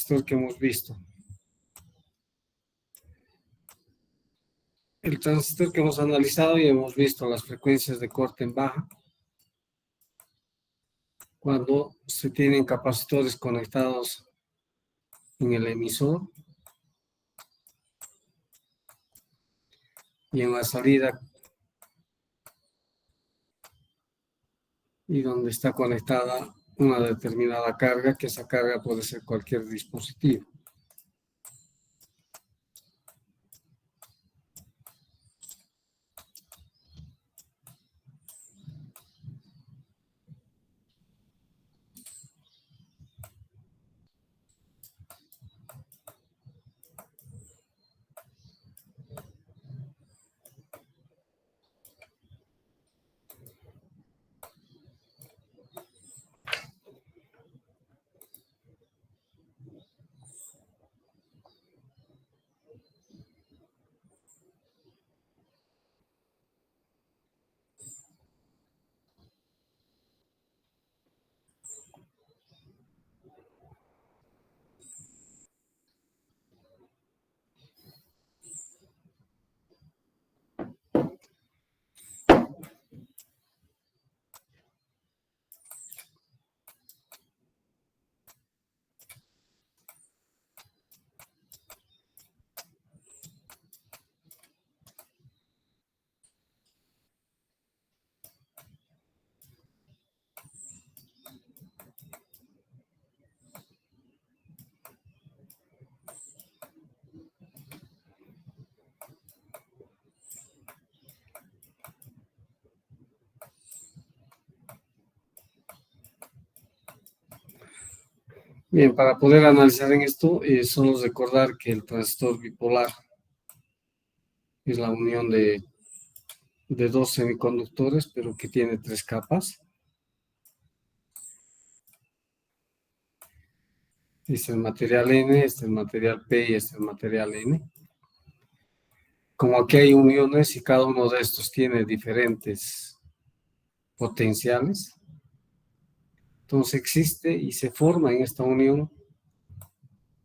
transistor que hemos visto. El transistor que hemos analizado y hemos visto las frecuencias de corte en baja. Cuando se tienen capacitores conectados en el emisor y en la salida, y donde está conectada una determinada carga, que esa carga puede ser cualquier dispositivo. Bien, para poder analizar en esto, solo recordar que el transistor bipolar es la unión de dos semiconductores, pero que tiene 3 capas. Este es el material N, este es el material P y este es el material N. Como aquí hay uniones y cada uno de estos tiene diferentes potenciales, entonces existe y se forma en esta unión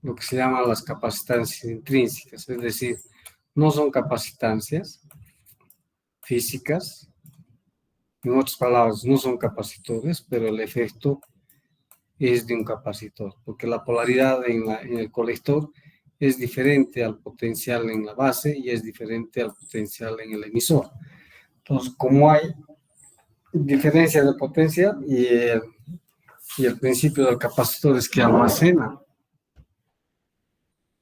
lo que se llaman las capacitancias intrínsecas, es decir, no son capacitancias físicas, en otras palabras, no son capacitores, pero el efecto es de un capacitor, porque la polaridad en el colector es diferente al potencial en la base y es diferente al potencial en el emisor. Entonces, como hay diferencia de potencial y el principio del capacitor es que almacena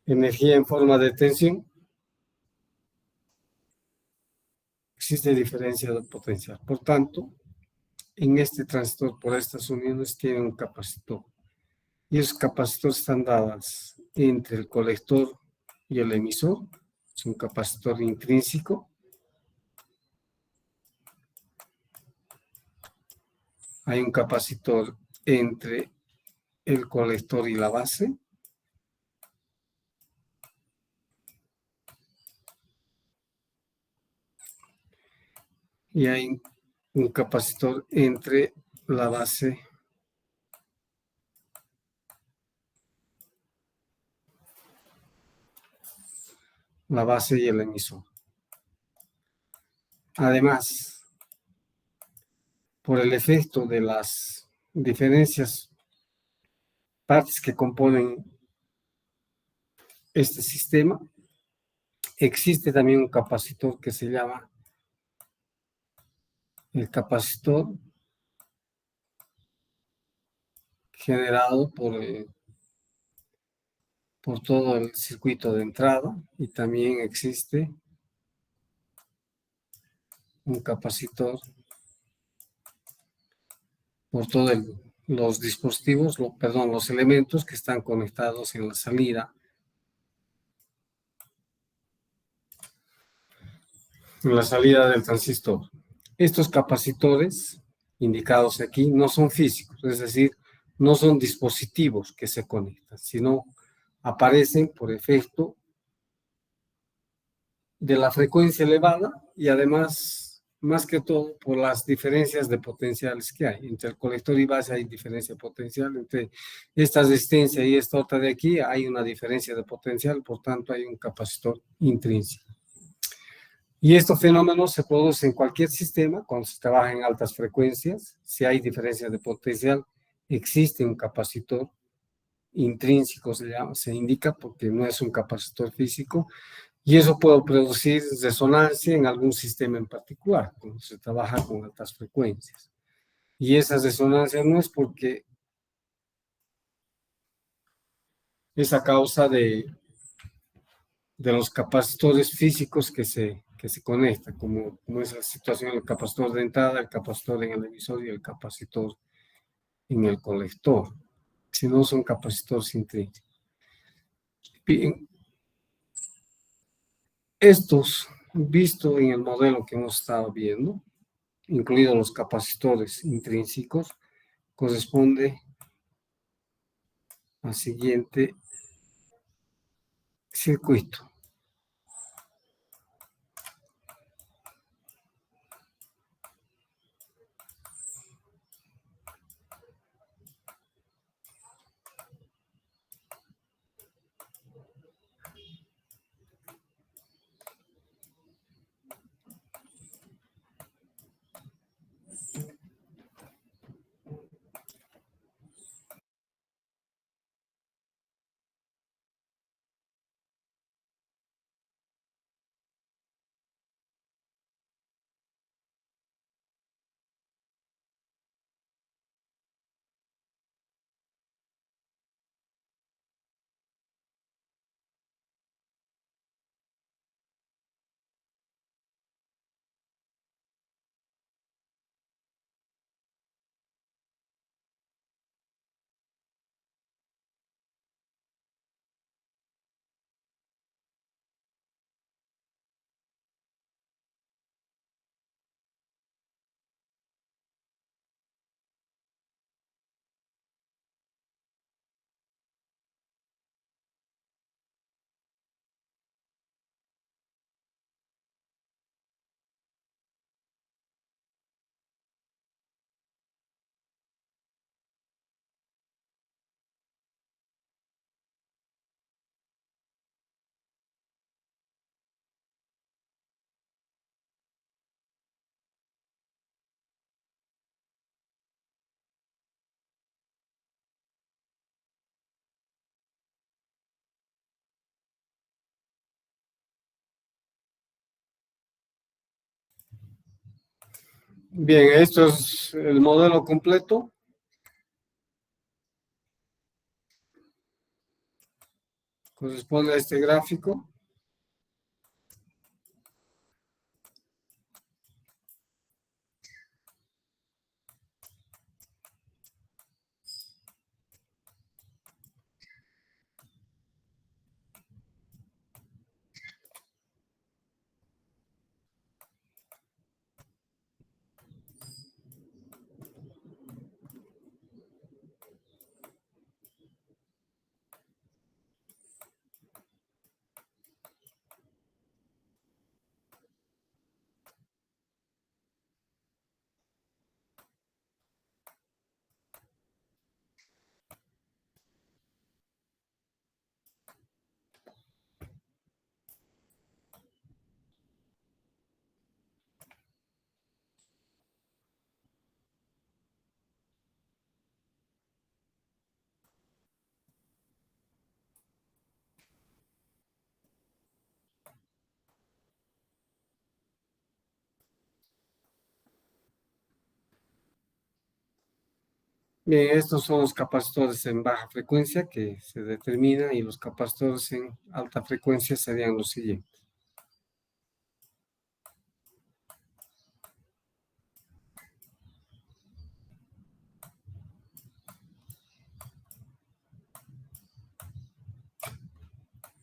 energía en forma de tensión, existe diferencia de potencial. Por tanto, en este transistor, por estas uniones, tiene un capacitor. Y esos capacitores están dados entre el colector y el emisor. Es un capacitor intrínseco. Hay un capacitor entre el colector y la base. Y hay un capacitor entre la base y el emisor. Además, por el efecto de las diferentes partes que componen este sistema, existe también un capacitor que se llama el capacitor generado por todo el circuito de entrada, y también existe un capacitor por todos los dispositivos, los elementos que están conectados en la salida. En la salida del transistor. Estos capacitores indicados aquí no son físicos, es decir, no son dispositivos que se conectan, sino aparecen por efecto de la frecuencia elevada y además más que todo por las diferencias de potenciales que hay. Entre el colector y base hay diferencia potencial, entre esta resistencia y esta otra de aquí hay una diferencia de potencial, por tanto hay un capacitor intrínseco. Y estos fenómenos se producen en cualquier sistema cuando se trabaja en altas frecuencias. Si hay diferencia de potencial, existe un capacitor intrínseco, se indica, porque no es un capacitor físico, y eso puede producir resonancia en algún sistema en particular, cuando se trabaja con altas frecuencias. Y esa resonancia no es porque es a causa de los capacitores físicos que se conectan, como es la situación del capacitor de entrada, el capacitor en el emisor y el capacitor en el colector, si no son capacitores intrínsecos. Bien, estos, visto en el modelo que hemos estado viendo, incluidos los capacitores intrínsecos, corresponde al siguiente circuito. Bien, esto es el modelo completo. Corresponde a este gráfico. Bien, estos son los capacitores en baja frecuencia que se determinan y los capacitores en alta frecuencia serían los siguientes.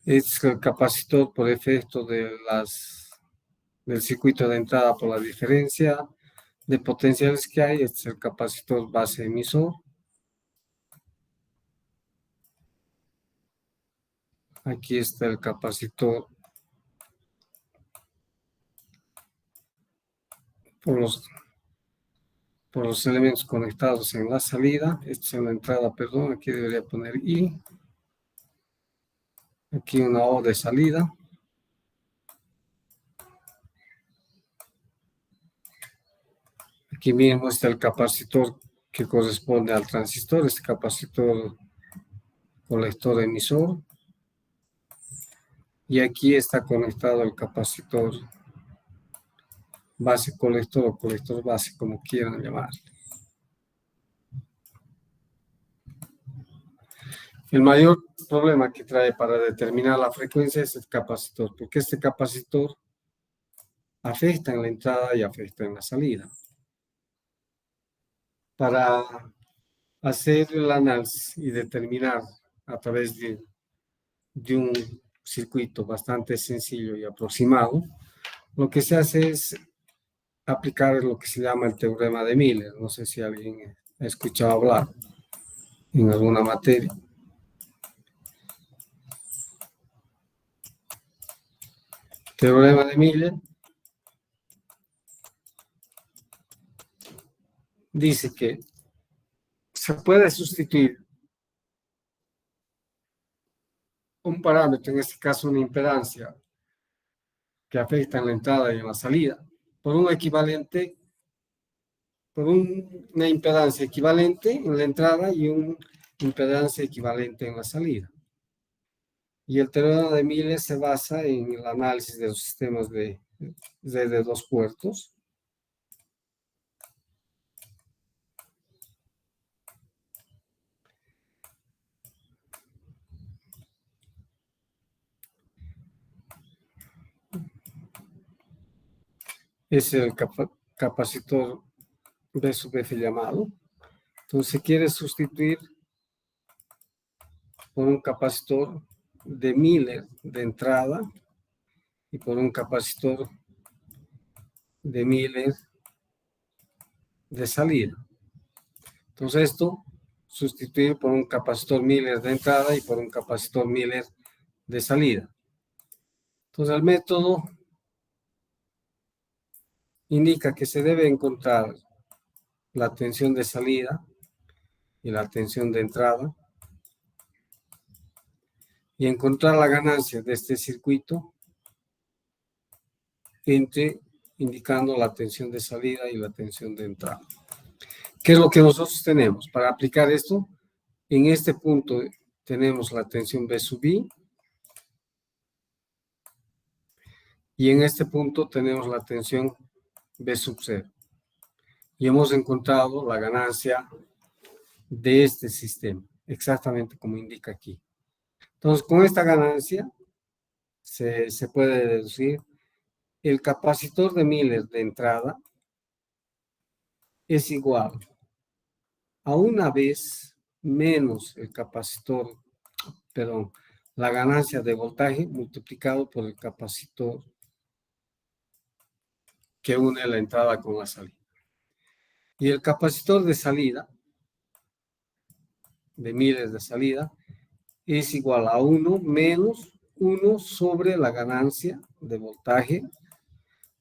Es el capacitor por efecto del circuito de entrada por la diferencia de potenciales que hay. Este es el capacitor base emisor. Aquí está el capacitor por los elementos conectados en la salida. Esto es en la entrada, perdón, aquí debería poner I. Aquí una O de salida. Aquí mismo está el capacitor que corresponde al transistor, este capacitor colector emisor. Y aquí está conectado el capacitor base colector o colector base, como quieran llamar. El mayor problema que trae para determinar la frecuencia es el capacitor, porque este capacitor afecta en la entrada y afecta en la salida. Para hacer el análisis y determinar a través de un circuito bastante sencillo y aproximado, lo que se hace es aplicar lo que se llama el teorema de Miller. No sé si alguien ha escuchado hablar en alguna materia. Teorema de Miller dice que se puede sustituir un parámetro, en este caso una impedancia, que afecta en la entrada y en la salida, por un equivalente, por una impedancia equivalente en la entrada y una impedancia equivalente en la salida. Y el teorema de Miller se basa en el análisis de los sistemas de dos puertos. Es el capacitor B sub F llamado. Entonces se quiere sustituir por un capacitor de Miller de entrada y por un capacitor de Miller de salida. Entonces esto sustituir por un capacitor Miller de entrada y por un capacitor Miller de salida. Entonces el método indica que se debe encontrar la tensión de salida y la tensión de entrada y encontrar la ganancia de este circuito indicando la tensión de salida y la tensión de entrada. ¿Qué es lo que nosotros tenemos? Para aplicar esto, en este punto tenemos la tensión B sub I y en este punto tenemos la tensión B sub 0. Y hemos encontrado la ganancia de este sistema, exactamente como indica aquí. Entonces, con esta ganancia se puede deducir el capacitor de Miller de entrada es igual a una vez menos el capacitor, perdón, la ganancia de voltaje multiplicado por el capacitor que une la entrada con la salida. Y el capacitor de salida, de Miller de salida, es igual a 1 menos 1 sobre la ganancia de voltaje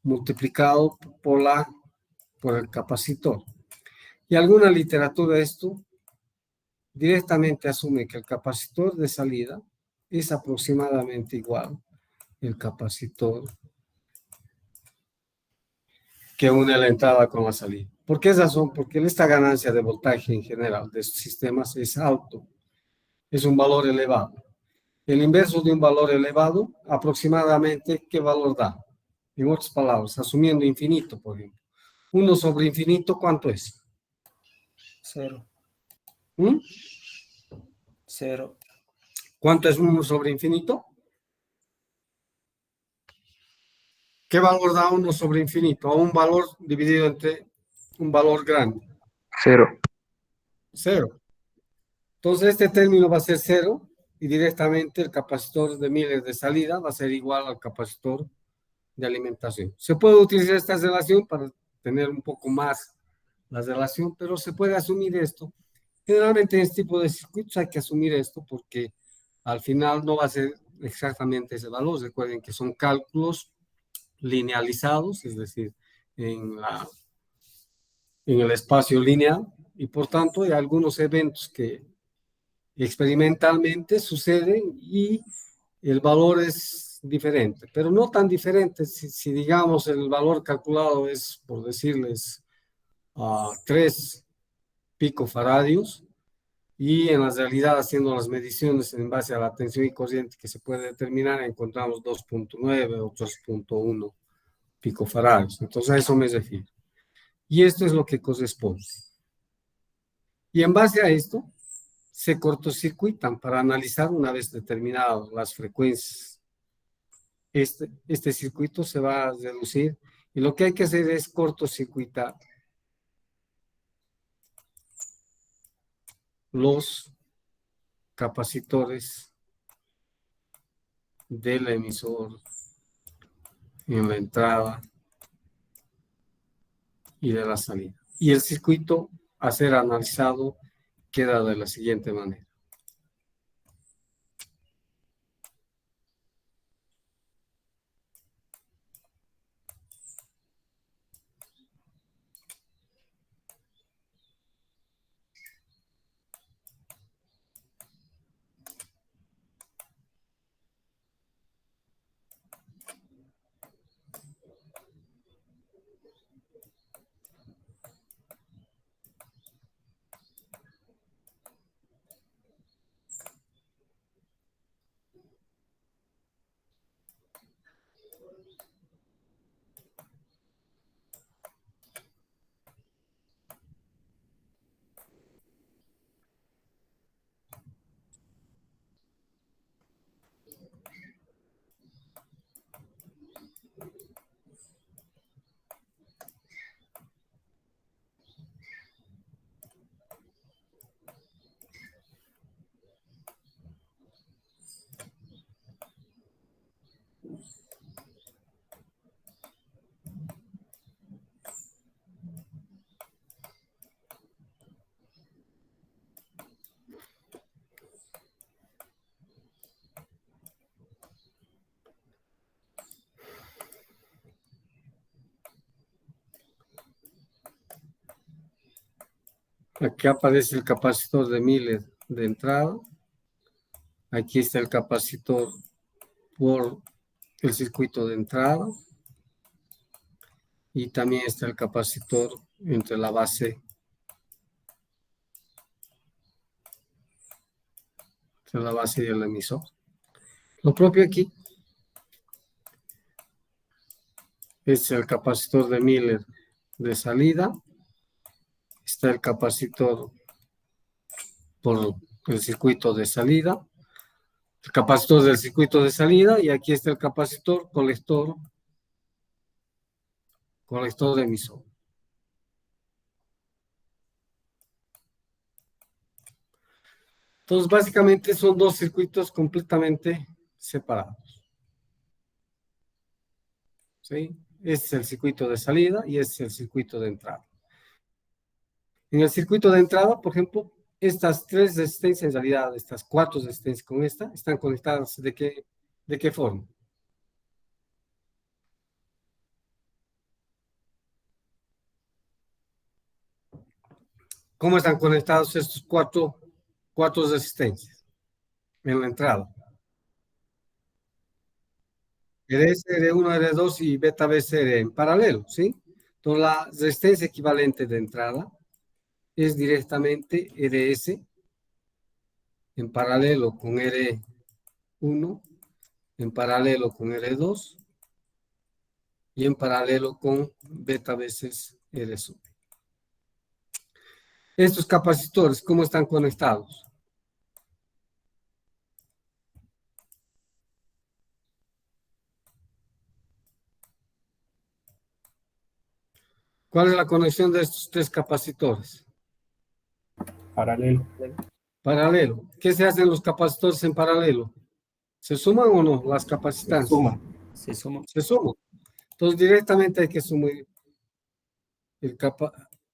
multiplicado por el capacitor. Y alguna literatura de esto directamente asume que el capacitor de salida es aproximadamente igual al capacitor que une la entrada con la salida. ¿Por qué razón? Porque esta ganancia de voltaje en general de estos sistemas es alto, es un valor elevado. El inverso de un valor elevado, aproximadamente, ¿qué valor da? En otras palabras, asumiendo infinito, por ejemplo. 1 sobre infinito, ¿cuánto es? 0. ¿Mm? 0. ¿Cuánto es 1 sobre infinito? ¿Qué valor da 1 sobre infinito? O un valor dividido entre un valor grande. 0. 0. Entonces este término va a ser 0 y directamente el capacitor de Miller de salida va a ser igual al capacitor de alimentación. Se puede utilizar esta relación para tener un poco más la relación, pero se puede asumir esto. Generalmente en este tipo de circuitos hay que asumir esto porque al final no va a ser exactamente ese valor. Recuerden que son cálculos linealizados, es decir, en el espacio lineal, y por tanto hay algunos eventos que experimentalmente suceden y el valor es diferente, pero no tan diferente si digamos el valor calculado es, por decirles, 3 picofaradios, y en la realidad haciendo las mediciones en base a la tensión y corriente que se puede determinar, encontramos 2.9 o 3.1 picofaradios. Entonces a eso me refiero. Y esto es lo que corresponde. Y en base a esto, se cortocircuitan para analizar una vez determinadas las frecuencias. Este circuito se va a reducir y lo que hay que hacer es cortocircuitar los capacitores del emisor en la entrada y de la salida. Y el circuito a ser analizado queda de la siguiente manera. Aquí aparece el capacitor de Miller de entrada. Aquí está el capacitor por el circuito de entrada. Y también está el capacitor entre la base, y el emisor. Lo propio aquí es el capacitor de Miller de salida. Está el capacitor por el circuito de salida, el capacitor del circuito de salida, y aquí está el capacitor colector de emisor. Entonces, básicamente son dos circuitos completamente separados. ¿Sí? Este es el circuito de salida y este es el circuito de entrada. En el circuito de entrada, por ejemplo, estas 3 resistencias, en realidad estas 4 resistencias con esta, están conectadas ¿de qué forma? ¿Cómo están conectados estos cuatro resistencias en la entrada? RS, R1, R2 y beta BCR en paralelo, ¿sí? Entonces la resistencia equivalente de entrada es directamente RS en paralelo con R1, en paralelo con R2 y en paralelo con beta veces R1. Estos capacitores, ¿cómo están conectados? ¿Cuál es la conexión de estos 3 capacitores? Paralelo. Paralelo. ¿Qué se hacen los capacitores en paralelo? ¿Se suman o no las capacitancias? Se suma. Se suman. Entonces directamente hay que sumar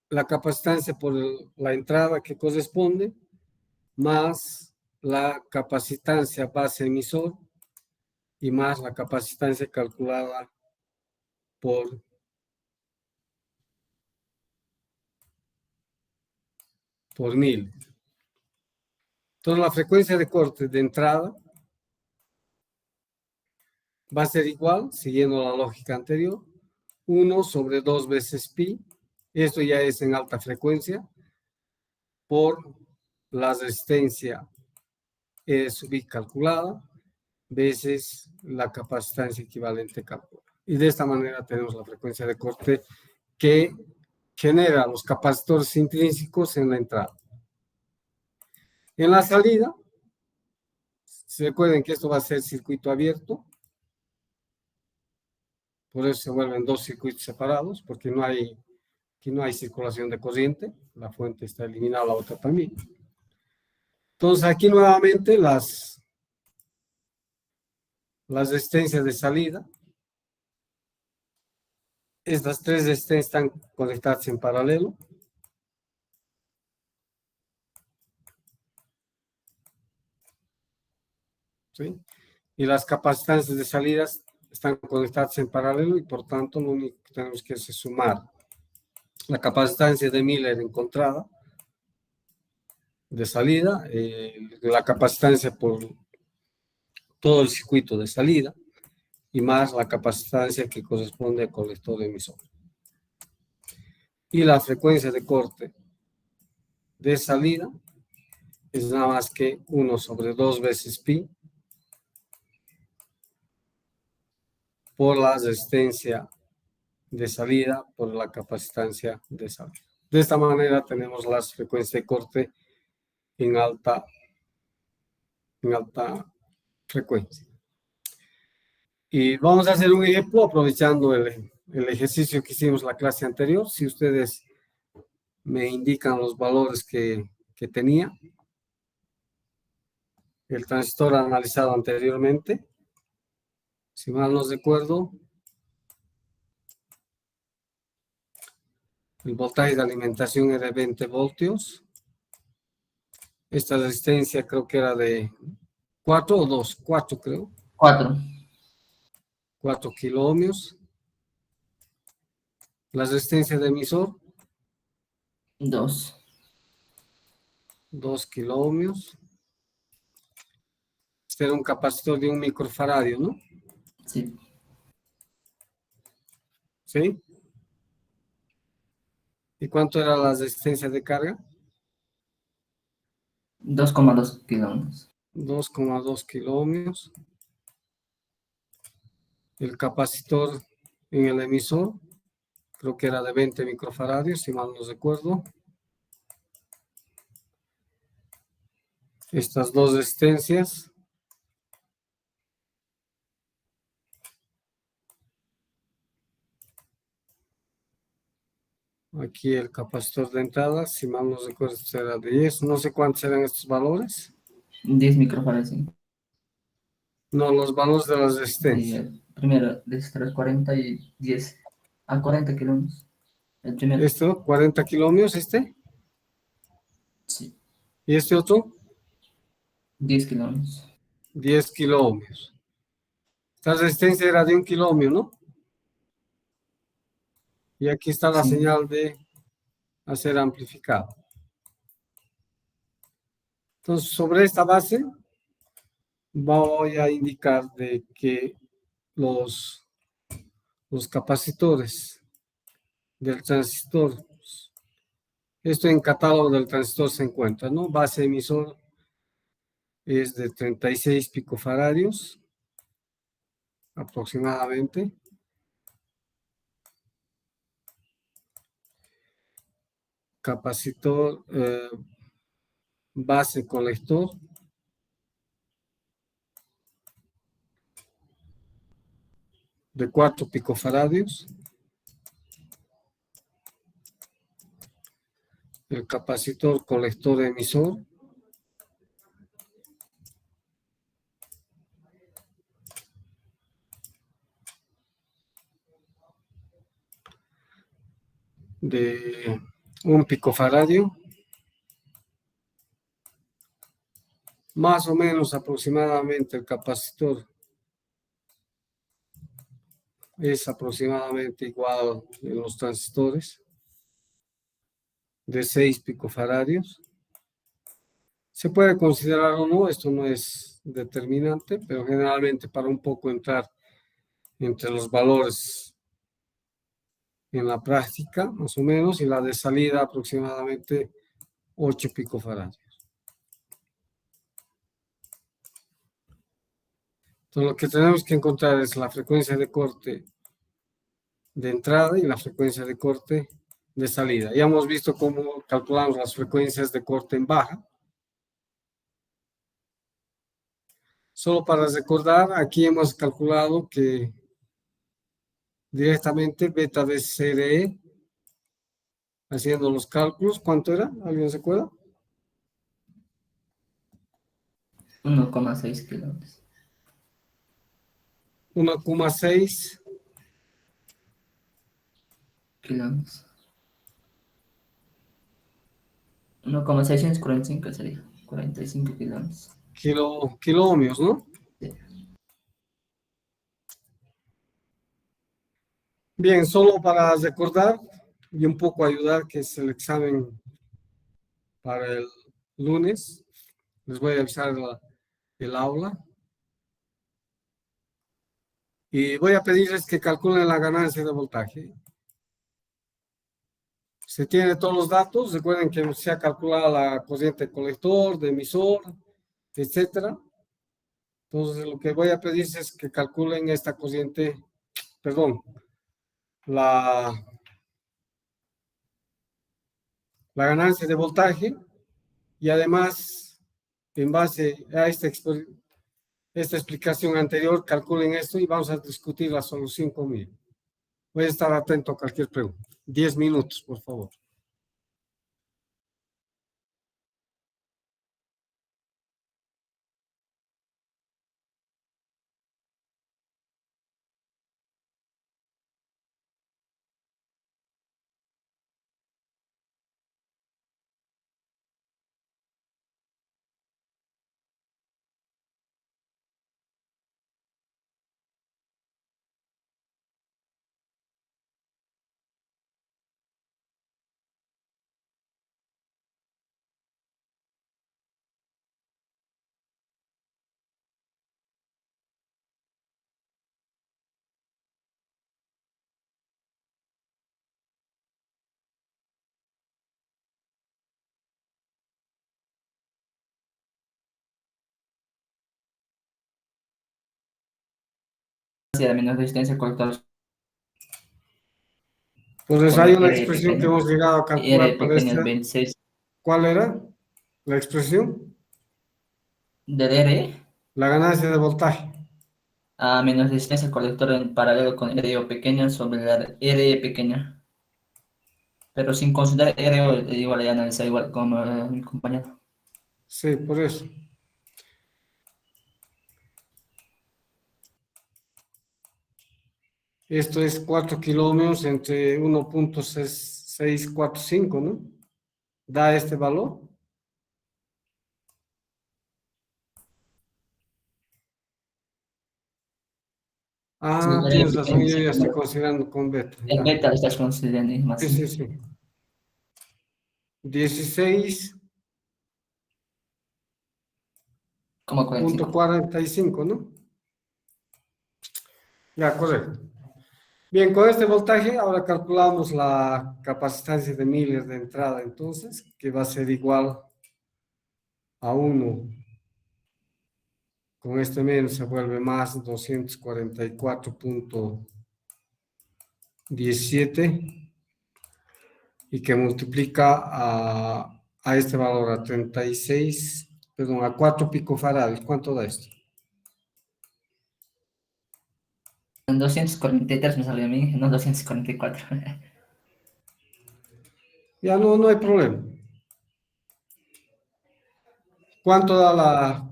la capacitancia por la entrada que corresponde, más la capacitancia base emisor y más la capacitancia calculada por por 1000. Entonces la frecuencia de corte de entrada va a ser igual, siguiendo la lógica anterior, 1 sobre 2 veces pi, esto ya es en alta frecuencia, por la resistencia sub I calculada, veces la capacitancia equivalente calculada. Y de esta manera tenemos la frecuencia de corte que genera los capacitores intrínsecos en la entrada. En la salida, se recuerden que esto va a ser circuito abierto, por eso se vuelven dos circuitos separados, porque aquí no hay circulación de corriente, la fuente está eliminada, la otra también. Entonces aquí nuevamente las resistencias de salida, estas tres resistencias están conectadas en paralelo. ¿Sí? Y las capacitancias de salidas están conectadas en paralelo y por tanto lo único que tenemos que hacer es sumar la capacitancia de Miller encontrada de salida, la capacitancia por todo el circuito de salida y más la capacitancia que corresponde al colector emisor. Y la frecuencia de corte de salida es nada más que 1 sobre 2 veces pi por la resistencia de salida por la capacitancia de salida. De esta manera tenemos las frecuencias de corte en alta frecuencia. Y vamos a hacer un ejemplo aprovechando el ejercicio que hicimos la clase anterior. Si ustedes me indican los valores que tenía el transistor analizado anteriormente, si mal no recuerdo, el voltaje de alimentación era de 20 voltios. Esta resistencia creo que era de 4 o 2, 4 creo. 4. 4 kiloohmios. La resistencia de emisor, 2. 2 kiloohmios. Este era un capacitor de 1 microfaradio, ¿no? Sí. ¿Sí? ¿Y cuánto era la resistencia de carga? 2,2 kilómetros. 2,2 kiloohmios. El capacitor en el emisor, creo que era de 20 microfaradios, si mal no recuerdo. Estas dos resistencias. Aquí el capacitor de entrada, si mal no recuerdo, será de 10. No sé cuántos eran estos valores. 10 microfarads, sí. No, los valores de las Y resistencias. el primero de 40 y 10 a 40 kilómetros. El primero. Esto, 40 kiloohmios, este. Sí. Y este otro, 10 kilómetros. 10 kiloohmios. Esta resistencia era de 1 kiloohmio, ¿no? Y aquí está la Sí. señal de hacer amplificado. Entonces, sobre esta base, voy a indicar de que los capacitores del transistor, esto en catálogo del transistor se encuentra, ¿no? Base emisor es de 36 picofaradios aproximadamente. Capacitor base colector de 4 picofaradios. El capacitor colector emisor de 1 picofaradio, más o menos aproximadamente el capacitor es aproximadamente igual en los transistores de 6 picofaradios. Se puede considerar o no, esto no es determinante, pero generalmente para un poco entrar entre los valores en la práctica, más o menos, y la de salida aproximadamente 8 picofaradios. Entonces, lo que tenemos que encontrar es la frecuencia de corte de entrada y la frecuencia de corte de salida. Ya hemos visto cómo calculamos las frecuencias de corte en baja. Solo para recordar, aquí hemos calculado que directamente beta de CDE, haciendo los cálculos, ¿cuánto era? ¿Alguien se acuerda? 1,6 kilohms. 1,6 Kilohms. 1,645 sería. 45 kilohms. kiloohmios, ¿no? Sí. Bien, solo para recordar y un poco ayudar, que es el examen para el lunes. Les voy a avisar el aula. Y voy a pedirles que calculen la ganancia de voltaje. Se tiene todos los datos. Recuerden que se ha calculado la corriente de colector, de emisor, etcétera. Entonces, lo que voy a pedirles es que calculen esta corriente, perdón, la ganancia de voltaje, y además, en base a esta explicación anterior, calculen esto y vamos a discutir la solución conmigo. Voy a estar atento a cualquier pregunta. 10 minutos, por favor. De menos resistencia colector Entonces, con hay una R expresión que pequeña. hemos llegado a calcular R para pequeña esta. es 26. ¿Cuál era la expresión? Del R La ganancia de voltaje. a menos resistencia colector en paralelo con RO pequeña sobre la R pequeña. Pero sin considerar RO, igual ya analizar igual como mi compañero. Sí, por eso. Esto es 4 kilómetros entre 1,645, ¿no? Da este valor. Sí, Ah, R tienes razón, pequeña, yo sí, ya estoy considerando con beta. en Ya. beta estás considerando y más. Sí, sí, sí. 16,45, Como 45. ¿no? Ya, correcto. Bien, con este voltaje ahora calculamos la capacitancia de Miller de entrada, entonces, que va a ser igual a 1. Con este menos se vuelve más 244,17, y que multiplica a este valor a 36, perdón, a 4 picofarads. ¿Cuánto da esto? En 243 me salió a mí, no 244. Ya no hay problema. ¿Cuánto da la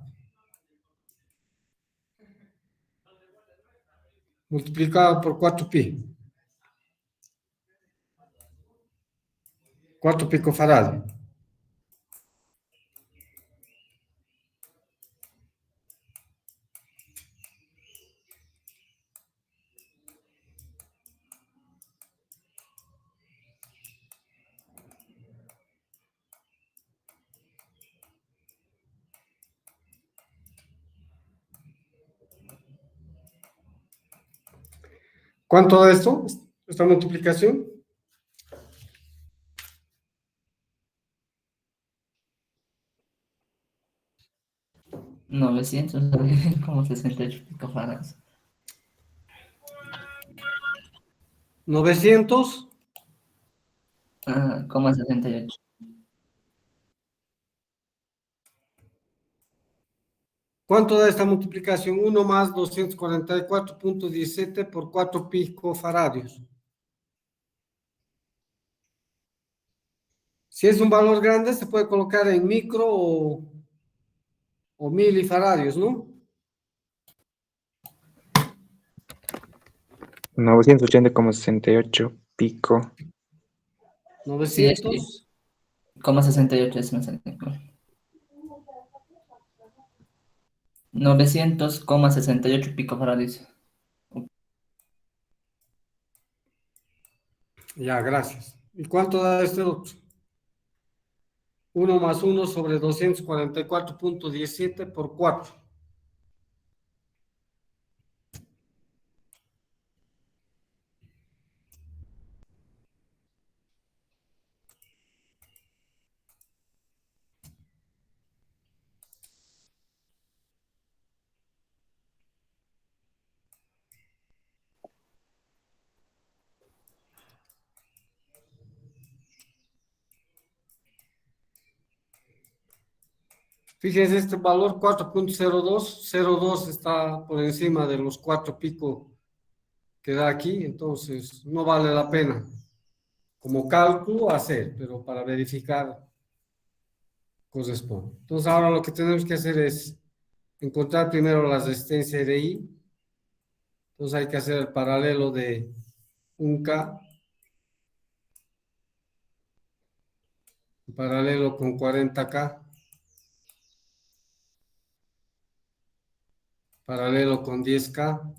multiplicado por 4 pi? 4 picofarads. ¿Cuánto da esto? Esta multiplicación. 968 picofarads. 900. Coma 68. ¿Cuánto da esta multiplicación? 1 más 244.17 por 4 picofaradios. Si es un valor grande, se puede colocar en micro o milifaradios, ¿no? 980,68 pico. Sí, 900. coma 68 es más exacto. 900,68 picofaradios. Ya, gracias. ¿Y cuánto da este otro? 1 más 1 sobre 244.17 por 4. Fíjense, este valor 4.02, 0.2 está por encima de los 4 pico que da aquí, entonces no vale la pena como cálculo hacer, pero para verificar corresponde. Entonces ahora lo que tenemos que hacer es encontrar primero la resistencia RI. Entonces hay que hacer el paralelo de 1K, paralelo con 40K, paralelo con 10K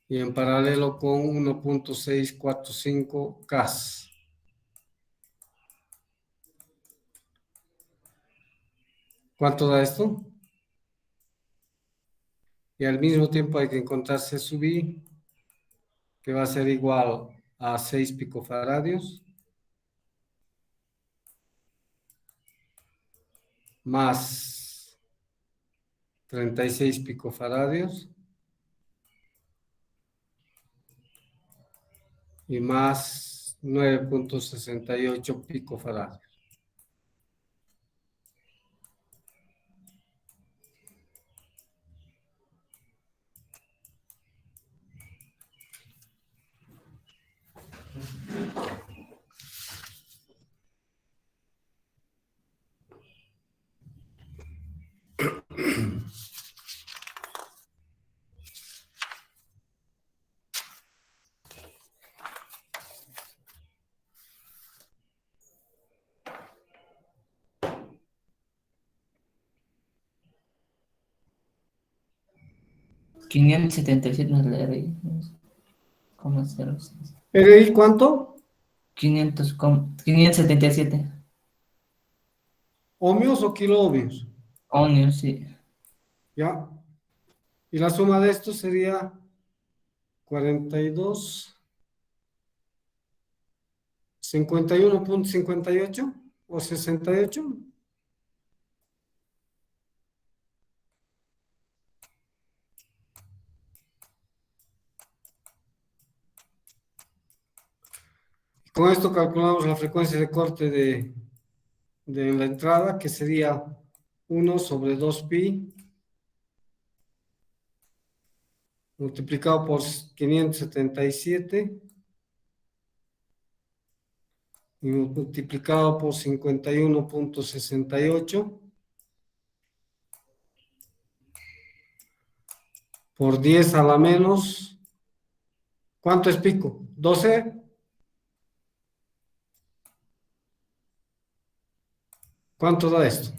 y en paralelo con 1.645K. ¿Cuánto da esto? Y al mismo tiempo hay que encontrar C sub I, que va a ser igual a 6 picofaradios, más 36 picofaradios, y más 9.68 picofaradios. $577 no es la RI. 0,06. ¿RI cuánto? 577. ¿Ohmios o kiloohmios? Ohmios, sí. ¿Ya? Y la suma de esto sería 42, 51.58 o 68. Con esto calculamos la frecuencia de corte de la entrada, que sería 1 sobre 2pi multiplicado por 577 y multiplicado por 51.68 por 10 a la menos. ¿Cuánto es pico? ¿12? ¿Cuánto da esto?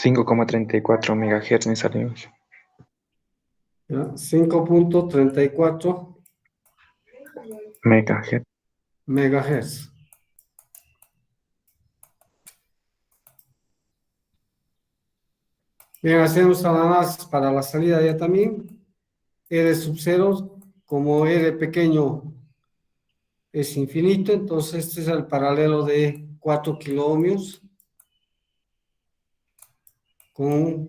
5,34 megahertz me salió. ¿Ya? 5.34 Megahertz. megahertz. Bien, hacemos el análisis para la salida ya también. R sub 0, como R pequeño es infinito, entonces este es el paralelo de 4 kiloohmios con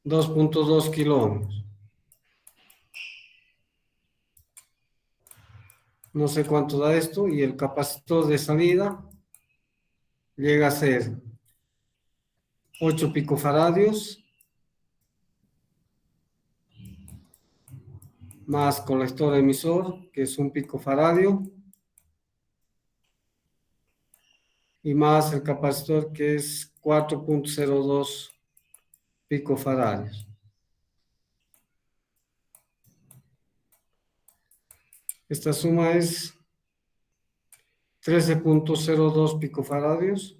2.2 kiloohmios. No sé cuánto da esto, y el capacitor de salida llega a ser 8 picofaradios más colector emisor, que es 1 picofaradio, y más el capacitor, que es 4.02 picofaradios. Esta suma es 13.02 picofaradios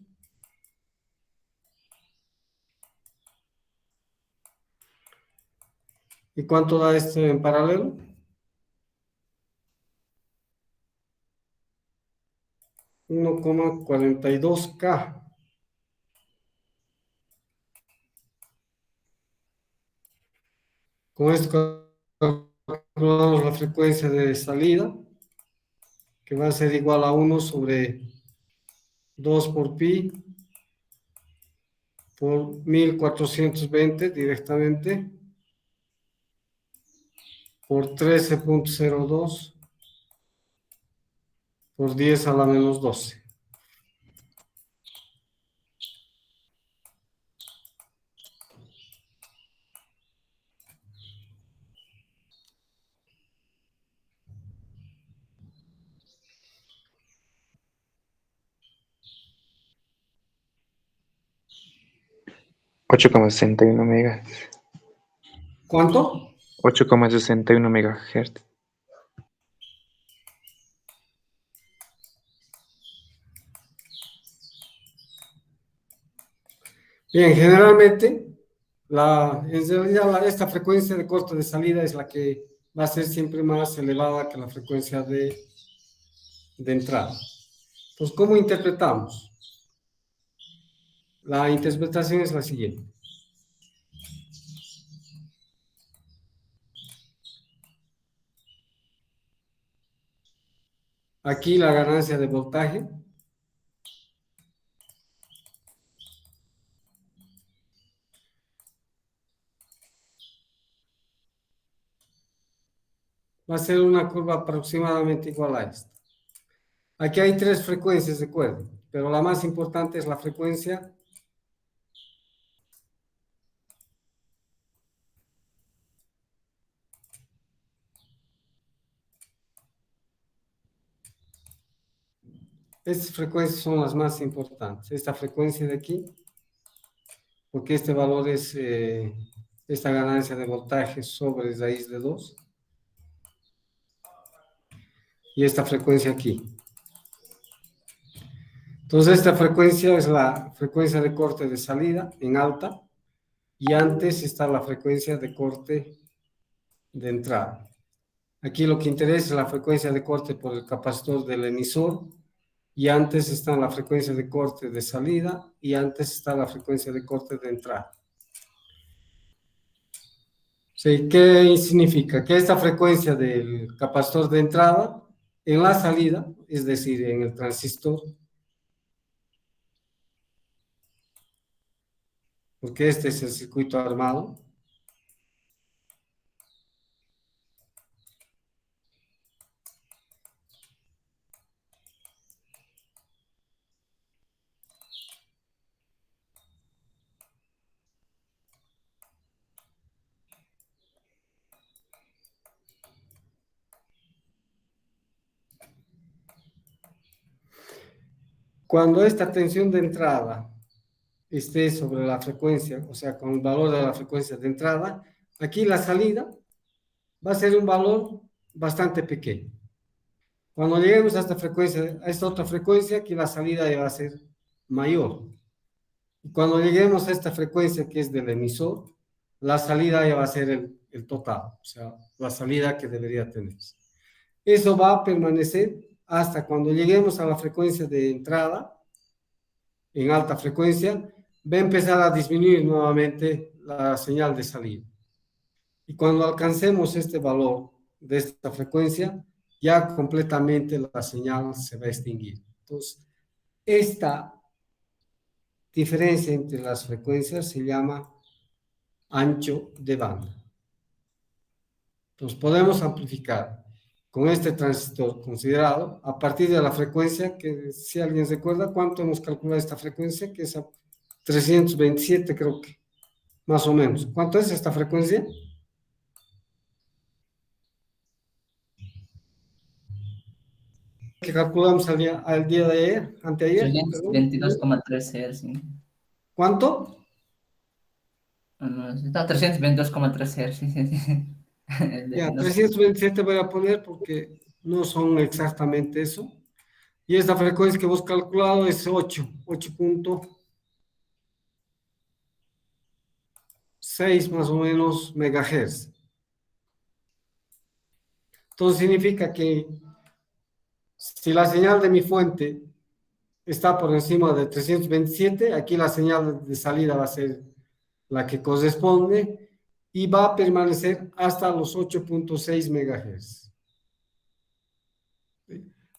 ¿Y cuánto da este en paralelo? 1,42K. Con esto calculamos la frecuencia de salida, que va a ser igual a 1 sobre 2 por pi por 1420 directamente por 13.02 por 10 a la menos 12. Ocho coma sesenta y uno megas. ¿Cuánto? 8,61 megahertz. Bien, generalmente, en realidad esta frecuencia de corte de salida es la que va a ser siempre más elevada que la frecuencia de entrada. Entonces, ¿cómo interpretamos? La interpretación es la siguiente. Aquí la ganancia de voltaje va a ser una curva aproximadamente igual a esta. Aquí hay tres frecuencias de acuerdo, pero la más importante es la frecuencia Estas frecuencias son las más importantes. Esta frecuencia de aquí, porque este valor es esta ganancia de voltaje sobre raíz de 2. Y esta frecuencia aquí. Entonces, esta frecuencia es la frecuencia de corte de salida en alta. Y antes está la frecuencia de corte de entrada. Aquí lo que interesa es la frecuencia de corte por el capacitor del emisor. Y antes está la frecuencia de corte de salida. Y antes está la frecuencia de corte de entrada. Sí, ¿qué significa? Que esta frecuencia del capacitor de entrada en la salida, es decir, en el transistor, porque este es el circuito armado, cuando esta tensión de entrada esté sobre la frecuencia, o sea, con el valor de la frecuencia de entrada, aquí la salida va a ser un valor bastante pequeño. Cuando lleguemos a esta frecuencia, a esta otra frecuencia, aquí la salida ya va a ser mayor. Y cuando lleguemos a esta frecuencia que es del emisor, la salida ya va a ser el total, o sea, la salida que debería tener. Eso va a permanecer hasta cuando lleguemos a la frecuencia de entrada, en alta frecuencia, va a empezar a disminuir nuevamente la señal de salida. Y cuando alcancemos este valor de esta frecuencia, ya completamente la señal se va a extinguir. Entonces, esta diferencia entre las frecuencias se llama ancho de banda. Entonces, podemos amplificar con este transistor considerado a partir de la frecuencia que, si alguien recuerda, ¿cuánto hemos calculado esta frecuencia? Que es a 327, creo que, más o menos. ¿Cuánto es esta frecuencia? Que calculamos al día de ayer, anteayer. 322,3 Hz. ¿Cuánto? Está 322,3 Hz. Ya, 327 voy a poner porque no son exactamente eso. Y esta frecuencia que hemos calculado es 8.6 más o menos megahertz. Entonces significa que si la señal de mi fuente está por encima de 327, aquí la señal de salida va a ser la que corresponde y va a permanecer hasta los 8.6 megahertz.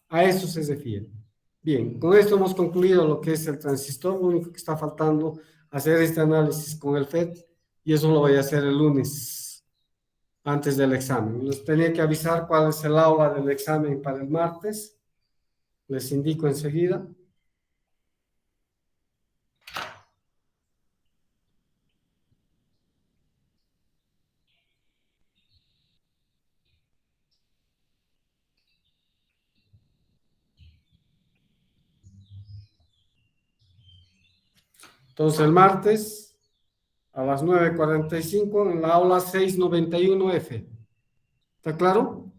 A eso se refiere. Bien, con esto hemos concluido lo que es el transistor. Lo único que está faltando hacer este análisis con el FET y eso lo voy a hacer el lunes antes del examen. Les tenía que avisar cuál es el aula del examen para el martes. Les indico enseguida. Entonces el martes a las 9:45 en la aula 691F. ¿Está claro?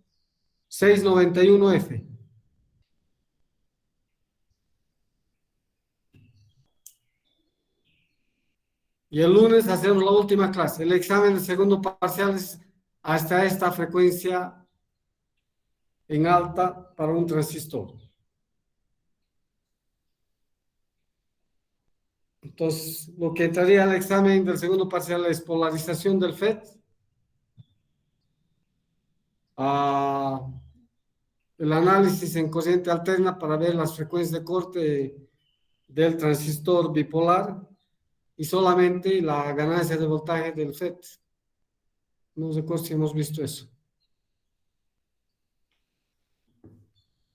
691F. Y el lunes hacemos la última clase. El examen del segundo parcial es hasta esta frecuencia en alta para un transistor. Entonces, lo que entraría al examen del segundo parcial es polarización del FET, el análisis en corriente alterna para ver las frecuencias de corte del transistor bipolar y solamente la ganancia de voltaje del FET. No recuerdo si hemos visto eso.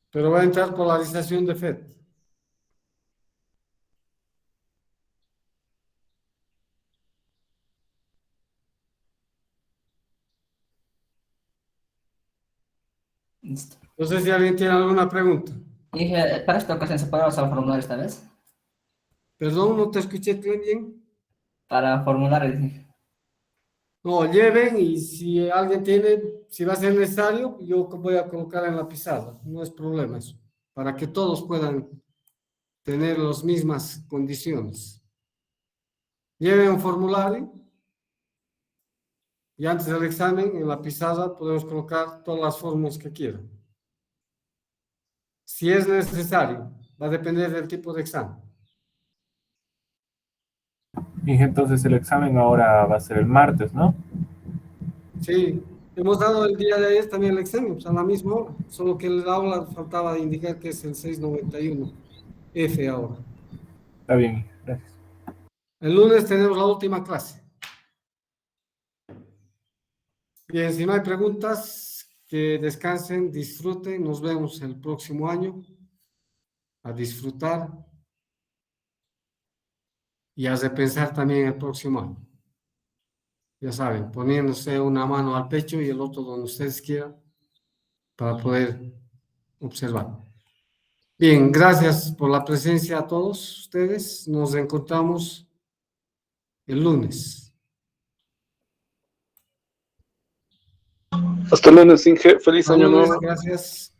Pero va a entrar polarización de FET. Listo. No sé si alguien tiene alguna pregunta. Dije, para esta ocasión se puede usar formular esta vez. Perdón, no te escuché bien. Para formular, No, lleven y si alguien tiene, si va a ser necesario, yo voy a colocar en la pizarra. No es problema eso. Para que todos puedan tener las mismas condiciones. Lleven un formulario y antes del examen en la pizarra podemos colocar todas las fórmulas que quieran. Si es necesario, va a depender del tipo de examen. Y entonces el examen ahora va a ser el martes, ¿no? Sí, hemos dado el día de ayer también el examen, pues a la misma hora, solo que el aula faltaba indicar que es el 691F ahora. Está bien, gracias. El lunes tenemos la última clase. Bien, si no hay preguntas, que descansen, disfruten, nos vemos el próximo año. A disfrutar y a repensar también el próximo año. Ya saben, poniéndose una mano al pecho y el otro donde ustedes quieran para poder observar. Bien, gracias por la presencia a todos ustedes. Nos encontramos el lunes. Hasta el lunes, Inge. Feliz año Lunes, nuevo. gracias.